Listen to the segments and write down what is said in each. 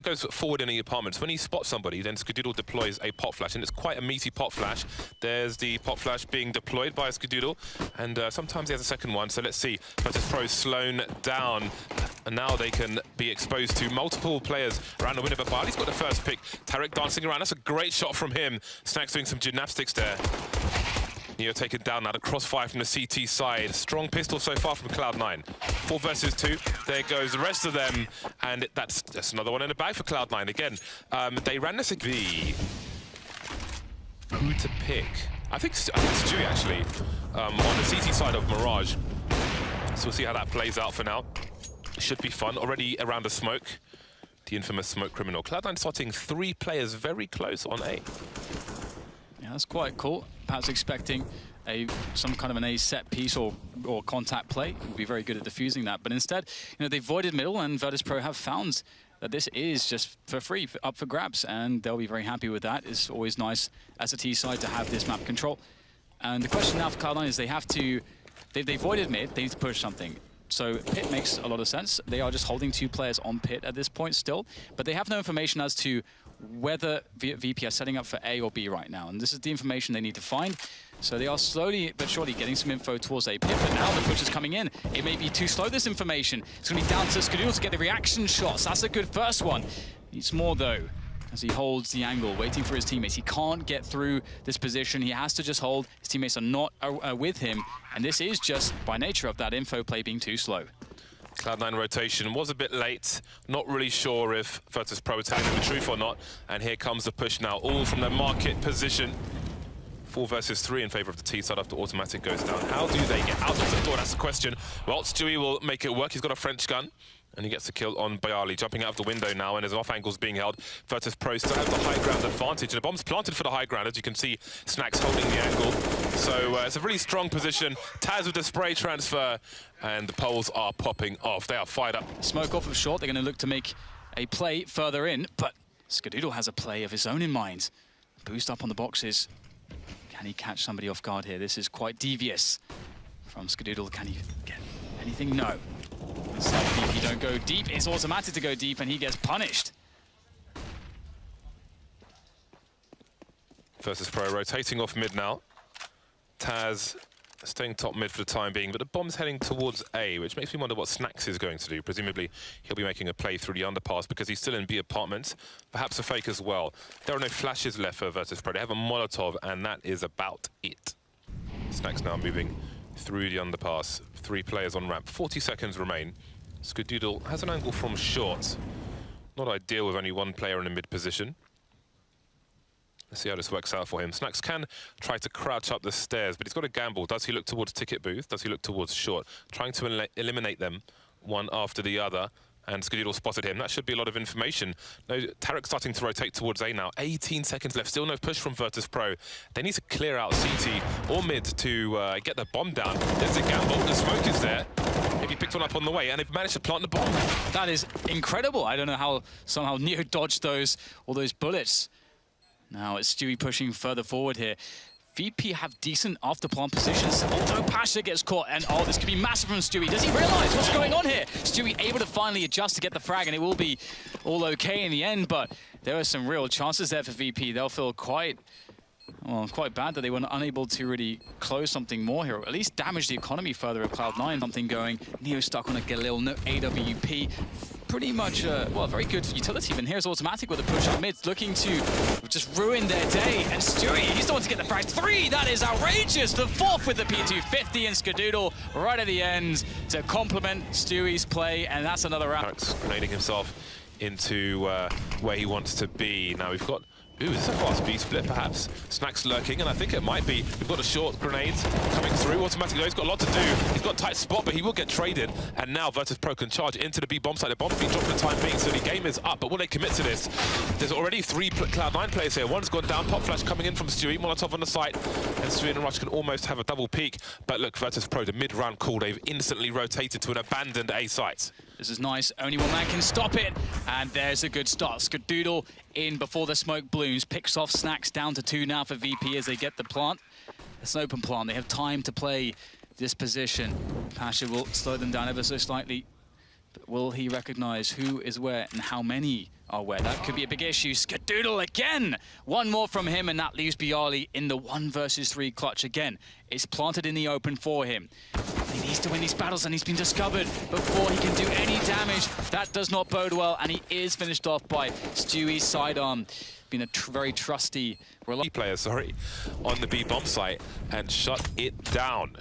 goes forward in the apartments. When he spots somebody, then Skadoodle deploys a pop flash, and it's quite a meaty pop flash. There's the pop flash being deployed by Skadoodle, and sometimes he has a second one. So let's see. Virtus Pro slowed down, and now they can be exposed to multiple players around the window. But Bali's got the first pick. Tarek dancing around. That's a great shot from him. Snax doing some gymnastics there. Neo taken down now, the crossfire from the CT side. Strong pistol so far from Cloud9. 4 versus 2. There goes the rest of them, and that's another one in the bag for Cloud9. Again, they ran this V. Who to pick? I think Stewie actually on the CT side of Mirage. So we'll see how that plays out for now. Should be fun. Already around the smoke. The infamous smoke criminal. Cloud9 spotting 3 players very close on A. Yeah, that's quite cool. Perhaps expecting some kind of an A set piece or contact play. Would be very good at defusing that. But instead, they voided middle, and Virtus Pro have found that this is just for free, up for grabs, and they'll be very happy with that. It's always nice as a T side to have this map control. And the question now for Cloud9 is they voided mid, they need to push something. So pit makes a lot of sense. They are just holding 2 players on pit at this point still, but they have no information as to whether VP are setting up for A or B right now. And this is the information they need to find. So they are slowly but surely getting some info towards A pit, but now the push is coming in. It may be too slow, this information. It's going to be down to Skadoodle to get the reaction shots. That's a good first one. Needs more though, as he holds the angle, waiting for his teammates. He can't get through this position. He has to just hold. His teammates are not with him. And this is just by nature of that info play being too slow. Cloud9 rotation was a bit late. Not really sure if Virtus Pro were telling them the truth or not. And here comes the push now, all from their market position. 4 versus 3 in favor of the T side after automatic goes down. How do they get out of the door? That's the question. Well, Stewie will make it work. He's got a French gun. And he gets the kill on Bayali, jumping out of the window now, and his off angles being held. Virtus Pro still have the high ground advantage, and the bomb's planted for the high ground, as you can see, Snax holding the angle. So it's a really strong position. Taz with the spray transfer, and the poles are popping off. They are fired up. Smoke off of short. They're going to look to make a play further in, but Skadoodle has a play of his own in mind. Boost up on the boxes. Can he catch somebody off guard here? This is quite devious from Skadoodle. Can he get anything? No. So if you don't go deep, it's automatic to go deep, and he gets punished. Virtus Pro rotating off mid now. Taz staying top mid for the time being, but the bomb's heading towards A, which makes me wonder what Snax is going to do. Presumably, he'll be making a play through the underpass because he's still in B apartments. Perhaps a fake as well. There are no flashes left for Virtus Pro. They have a Molotov, and that is about it. Snax now moving through the underpass. 3 players on ramp. 40 seconds remain. Skadoodle has an angle from short. Not ideal with only 1 player in the mid position. Let's see how this works out for him. Snax can try to crouch up the stairs, but he's got a gamble. Does he look towards ticket booth? Does he look towards short? Trying to eliminate them one after the other. And Skadoodle spotted him. That should be a lot of information. No, Tarek starting to rotate towards A now. 18 seconds left. Still no push from Virtus Pro. They need to clear out CT or mid to get the bomb down. There's a gamble. The smoke is there. Maybe picked one up on the way, and they've managed to plant the bomb. That is incredible. I don't know how somehow Neo dodged all those bullets. Now it's Stewie pushing further forward here. VP have decent after-plant positions, although Pasha gets caught, and oh, this could be massive from Stewie. Does he realize what's going on here? Stewie able to finally adjust to get the frag, and it will be all okay in the end, but there are some real chances there for VP. They'll feel quite bad that they were unable to really close something more here, or at least damage the economy further at Cloud9. Something going. Neo stuck on a Galil, no AWP. Pretty much, well, very good utility. And here's automatic with a push up mid, looking to just ruin their day. And Stewie, he's the one to get the frag. 3, that is outrageous. The 4th with the P250, and Skadoodle right at the end to complement Stewie's play. And that's another round. Grenading himself into where he wants to be. Now we've got... Ooh, is this a fast B split, perhaps? Snax lurking, and I think it might be. We've got a short grenade coming through. Automatically, he's got a lot to do. He's got a tight spot, but he will get traded. And now Virtus Pro can charge into the B bomb site. The bomb's being dropped for the time being, so the game is up. But will they commit to this? There's already 3 Cloud9 players here. One's gone down. Pop flash coming in from Stewie. Molotov on the site. And Stewie and Rush can almost have a double peak. But look, Virtus Pro, the mid-round call, they've instantly rotated to an abandoned A site. This is nice. Only one man can stop it. And there's a good start. Skadoodle in before the smoke blooms. Picks off Snax, down to 2 now for VP as they get the plant. It's an open plant. They have time to play this position. Pasha will slow them down ever so slightly. But will he recognize who is where and how many are where that could be a big issue. Skadoodle again! One more from him, and that leaves Bialy in the 1 versus 3 clutch again. It's planted in the open for him. He needs to win these battles, and he's been discovered before he can do any damage. That does not bode well, and he is finished off by Stewie's sidearm. Been a very trusty player, on the B bomb site and shut it down.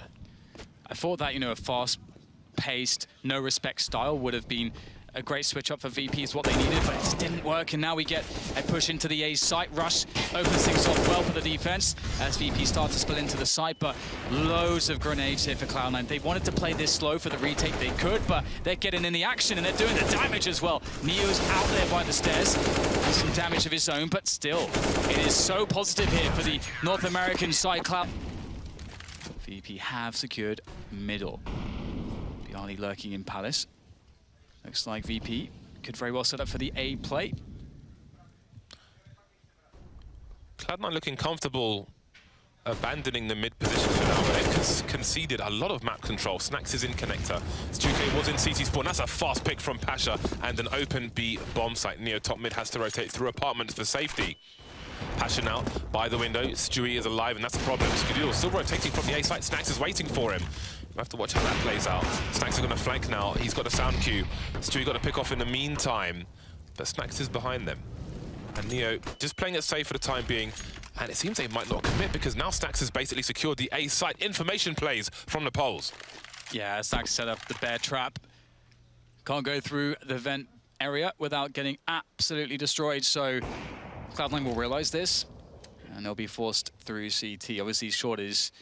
I thought that, you know, a fast-paced, no-respect style would have been a great switch up for VP is what they needed, but it didn't work, and now we get a push into the A site. Rush opens things off well for the defense as VP start to spill into the site, but loads of grenades here for Cloud9. They wanted to play this slow for the retake, they could, but they're getting in the action and they're doing the damage as well. Neo's out there by the stairs, has some damage of his own, but still, it is so positive here for the North American side. Cloud VP have secured middle. Bialy lurking in Palace. Looks like VP could very well set up for the A play. Cloud9 looking comfortable abandoning the mid position for now, but they've conceded a lot of map control. Snax is in connector. Stuke was in CT spawn. That's a fast pick from Pasha and an open B bomb site. Neo top mid has to rotate through apartments for safety. Pasha now by the window. Stewie is alive, and that's the problem. Skadoodle still rotating from the A site. Snax is waiting for him. We'll have to watch how that plays out. Snax is going to flank now. He's got a sound cue. Stewie got to pick off in the meantime, but Snax is behind them. And Neo just playing it safe for the time being. And it seems they might not commit because now Snax has basically secured the A site. Information plays from the poles. Yeah, Snax set up the bear trap. Can't go through the vent area without getting absolutely destroyed. So Cloud9 will realize this, and they'll be forced through CT. Obviously, short is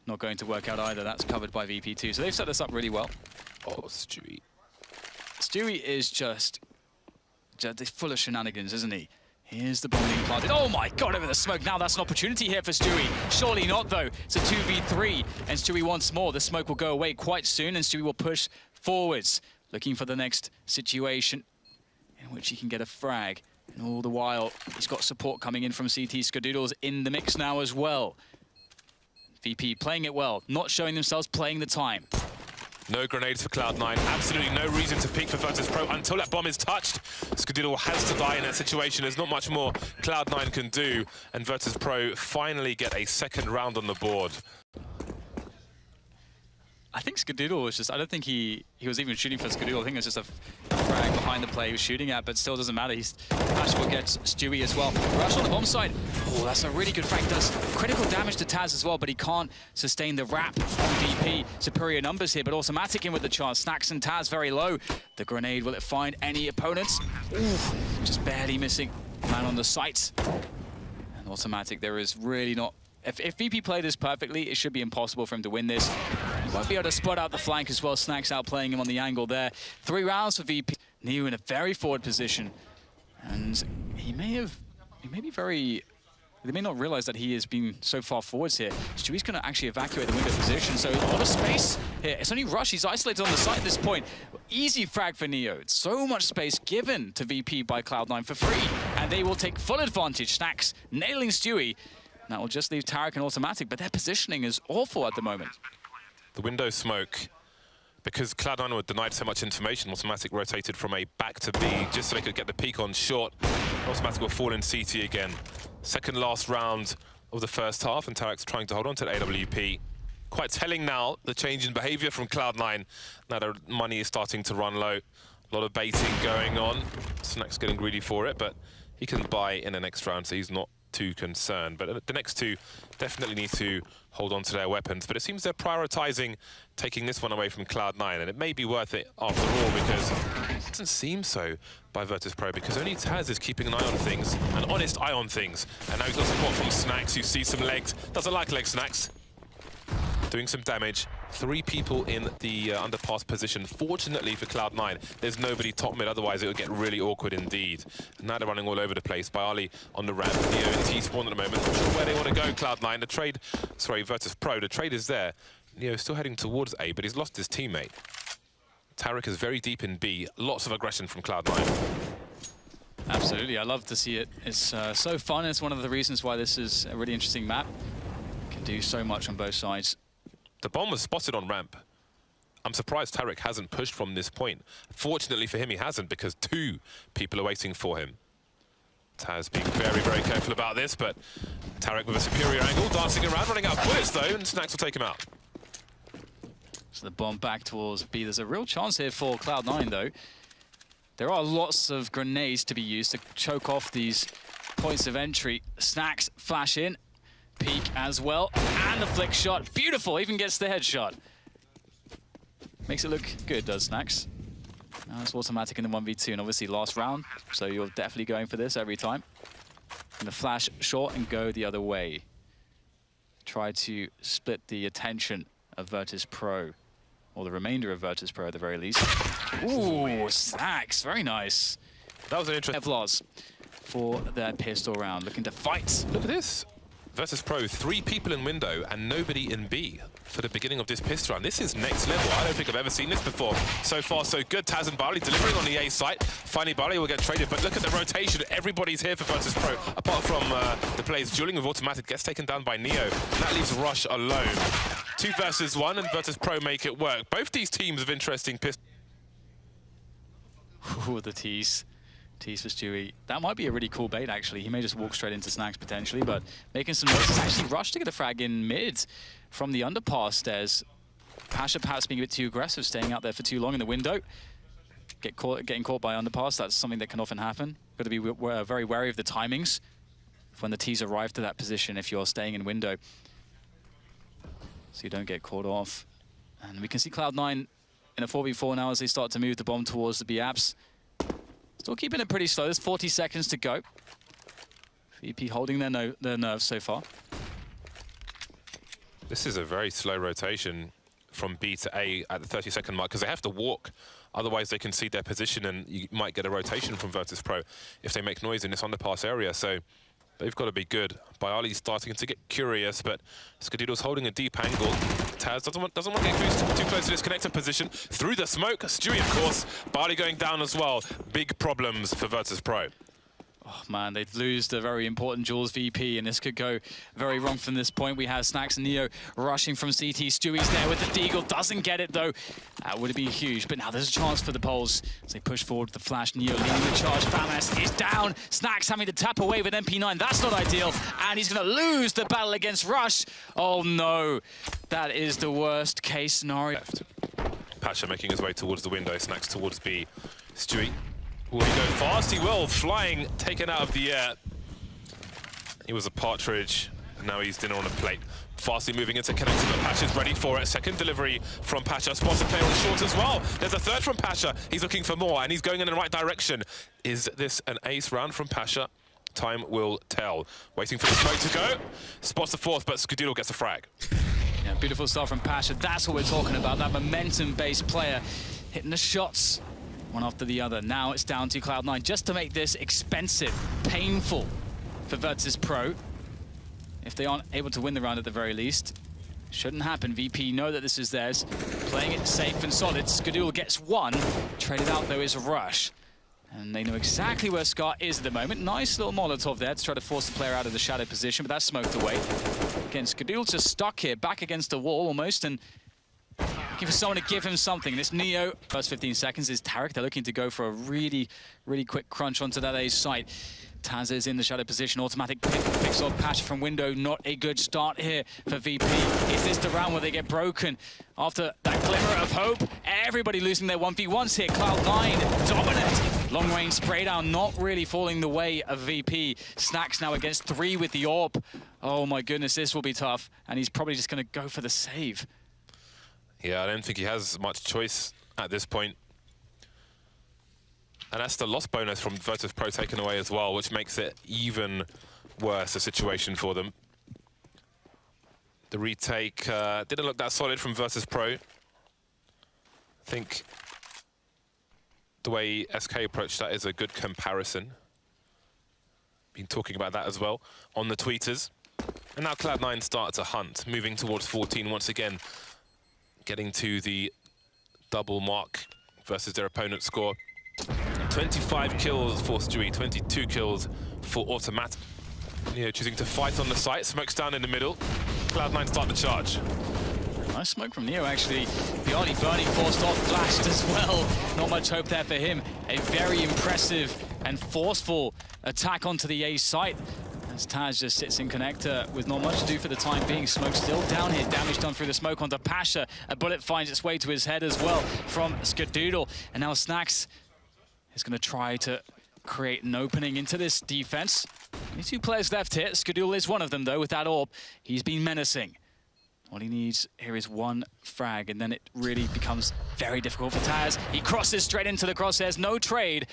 not going to work out either. That's covered by VP2. So they've set this up really well. Oh, Stewie. Stewie is just full of shenanigans, isn't he? Here's the bomb being planted. Oh my god, over the smoke. Now that's an opportunity here for Stewie. Surely not, though. It's a 2v3, and Stewie wants more. The smoke will go away quite soon, and Stewie will push forwards, looking for the next situation in which he can get a frag. And all the while, he's got support coming in from CT. Skadoodle's in the mix now as well. VP playing it well, not showing themselves, playing the time. No grenades for Cloud9. Absolutely no reason to peek for Virtus Pro until that bomb is touched. Skadoodle has to die in that situation. There's not much more Cloud9 can do. And Virtus Pro finally get a second round on the board. I think Skadoodle was just, I don't think he was even shooting for Skadoodle. I think it was just a frag behind the play he was shooting at, but still doesn't matter. He's actually gets Stewie as well. Rush on the bomb side. Oh, that's a really good frag. Does critical damage to Taz as well, but he can't sustain the wrap on VP. Superior numbers here, but Automatic in with the chance. Snax and Taz very low. The grenade, will it find any opponents? Ooh, just barely missing. Man on the site. And Automatic, there is really not... If VP played this perfectly, it should be impossible for him to win this. He won't be able to spot out the flank as well. Snax outplaying him on the angle there. 3 rounds for VP. Neo in a very forward position. And he may be very... They may not realize that he has been so far forwards here. Stewie's going to actually evacuate the window position, so a lot of space here. It's only Rush. He's isolated on the site at this point. Easy frag for Neo. It's so much space given to VP by Cloud9 for free, and they will take full advantage. Snax nailing Stewie. That will just leave Tarek and Automatic, but their positioning is awful at the moment. The window smoke, because Cloud9 were denied so much information, Automatic rotated from A back to B just so they could get the peek on short. Automatic will fall in CT again. Second last round of the first half, and Tarek's trying to hold on to the AWP. Quite telling now, the change in behavior from Cloud9. Now their money is starting to run low. A lot of baiting going on. Snack's getting greedy for it, but he can buy in the next round, so he's not too concerned. But the next two definitely need to hold on to their weapons. But it seems they're prioritizing taking this one away from Cloud9, and it may be worth it after all, because it doesn't seem so by Virtus Pro, because only Taz is keeping an eye on things, an honest eye on things. And now he's got support from Snax, you see some legs. Doesn't like leg Snax. Doing some damage. 3 people in the underpass position. Fortunately for Cloud9, there's nobody top mid, otherwise it would get really awkward indeed. And now they're running all over the place. Bialy on the ramp, Neo in T-spawn at the moment. Not sure where they want to go, Cloud9. The trade, sorry, Virtus Pro, the trade is there. Neo still heading towards A, but he's lost his teammate. Tarek is very deep in B. Lots of aggression from Cloud9. Absolutely, I love to see it. It's so fun. It's one of the reasons why this is a really interesting map. Can do so much on both sides. The bomb was spotted on ramp. I'm surprised Tarek hasn't pushed from this point. Fortunately for him, he hasn't, because 2 people are waiting for him. Taz being very, very careful about this, but Tarek with a superior angle, dancing around, running out of bullets though, and Snacks will take him out. So the bomb back towards B. There's a real chance here for Cloud9 though. There are lots of grenades to be used to choke off these points of entry. Snacks flash in, peek as well, and the flick shot. Beautiful, even gets the headshot. Makes it look good, does Snacks. Now it's automatic in the 1v2, and obviously last round, so you're definitely going for this every time. And the flash short and go the other way. Try to split the attention of Virtus Pro, or the remainder of Virtus Pro at the very least. Ooh, Snacks, very nice. That was an interesting... Kevlars for their pistol round, looking to fight. Look at this. Virtus Pro, 3 people in window and nobody in B for the beginning of this pistol round. This is next level. I don't think I've ever seen this before. So far, so good. Taz and Barley delivering on the A site. Finally, Barley will get traded, but look at the rotation. Everybody's here for Virtus Pro, apart from the players dueling with automatic. Gets taken down by Neo. And that leaves Rush alone. 2 versus 1, and Virtus Pro make it work. Both these teams have interesting pistols. Ooh, the tease. Tease for Stewie. That might be a really cool bait, actually. He may just walk straight into Snacks, potentially, but making some noise. Actually Rush to get a frag in mid from the underpass stairs. Pasha perhaps being a bit too aggressive, staying out there for too long in the window. Getting caught by underpass, that's something that can often happen. Got to be very wary of the timings when the tees arrive to that position if you're staying in window, so you don't get caught off. And we can see Cloud9 in a 4v4 now as they start to move the bomb towards the B apps. Still keeping it pretty slow. There's 40 seconds to go. VP holding their nerves so far. This is a very slow rotation from B to A at the 30-second mark, because they have to walk. Otherwise, they concede their position, and you might get a rotation from Virtus Pro if they make noise in this underpass area. So they've got to be good. Biali's starting to get curious, but Skadoodle's holding a deep angle. Taz doesn't want to get too close to this connector position. Through the smoke, Stewie, of course. Barley going down as well. Big problems for Virtus Pro. Oh man, they'd lose the very important Jules VP, and this could go very wrong from this point. We have Snacks and Neo rushing from CT. Stewie's there with the Deagle, doesn't get it though. That would have been huge, but now there's a chance for the Poles as they push forward with the flash. Neo leading the charge. Famas is down. Snacks having to tap away with MP9. That's not ideal, and he's going to lose the battle against Rush. Oh no, that is the worst case scenario. Left. Pasha making his way towards the window. Snacks towards B. Stewie. Will he go fast? He will. Flying, taken out of the air. He was a partridge, and now he's dinner on a plate. Fastly moving into connector, but Pasha's ready for it. Second delivery from Pasha. Spots a player on short as well. There's a third from Pasha. He's looking for more, and he's going in the right direction. Is this an ace round from Pasha? Time will tell. Waiting for the smoke to go. Spots the fourth, but Skadoodle gets a frag. Yeah, beautiful stuff from Pasha. That's what we're talking about, that momentum-based player hitting the shots one after the other. Now it's down to Cloud9 just to make this expensive, painful for Virtus Pro. If they aren't able to win the round at the very least. Shouldn't happen. VP know that this is theirs. Playing it safe and solid. Skadoodle gets one. Traded out though is Rush. And they know exactly where Scar is at the moment. Nice little Molotov there to try to force the player out of the shadow position, but that's smoked away. Again, Skadoodle's just stuck here, back against the wall almost, and looking for someone to give him something. This Neo, first 15 seconds is Tarek. They're looking to go for a really, really quick crunch onto that A site. Taz is in the shadow position. Automatic picks off Pasha from window. Not a good start here for VP. Is this the round where they get broken? After that glimmer of hope, everybody losing their 1v1s here. Cloud9 dominant. Long range spray down, not really falling the way of VP. Snacks now against 3 with the AWP. Oh my goodness, this will be tough. And he's probably just going to go for the save. Yeah, I don't think he has much choice at this point. And that's the loss bonus from Virtus Pro taken away as well, which makes it even worse a situation for them. The retake didn't look that solid from Virtus Pro. I think the way SK approached that is a good comparison. Been talking about that as well on the tweeters. And now Cloud9 start to hunt, moving towards 14 once again, getting to the double mark versus their opponent's score. 25 kills for Stewie, 22 kills for Automatic. Neo choosing to fight on the site, smokes down in the middle. Cloud9 start the charge. Nice smoke from Neo, actually. Beyond Bernie forced off, flashed as well. Not much hope there for him. A very impressive and forceful attack onto the A site. As Taz just sits in connector with not much to do for the time being. Smoke still down here. Damage done through the smoke onto Pasha. A bullet finds its way to his head as well from Skadoodle. And now Snax is going to try to create an opening into this defense. Only 2 players left here. Skadoodle is one of them, though, with that orb. He's been menacing. All he needs here is 1 frag, and then it really becomes very difficult for Taz. He crosses straight into the crosshairs. No trade.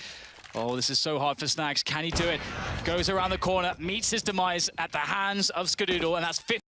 Oh, this is so hard for Snax. Can he do it? Goes around the corner, meets his demise at the hands of Skadoodle, and that's 50.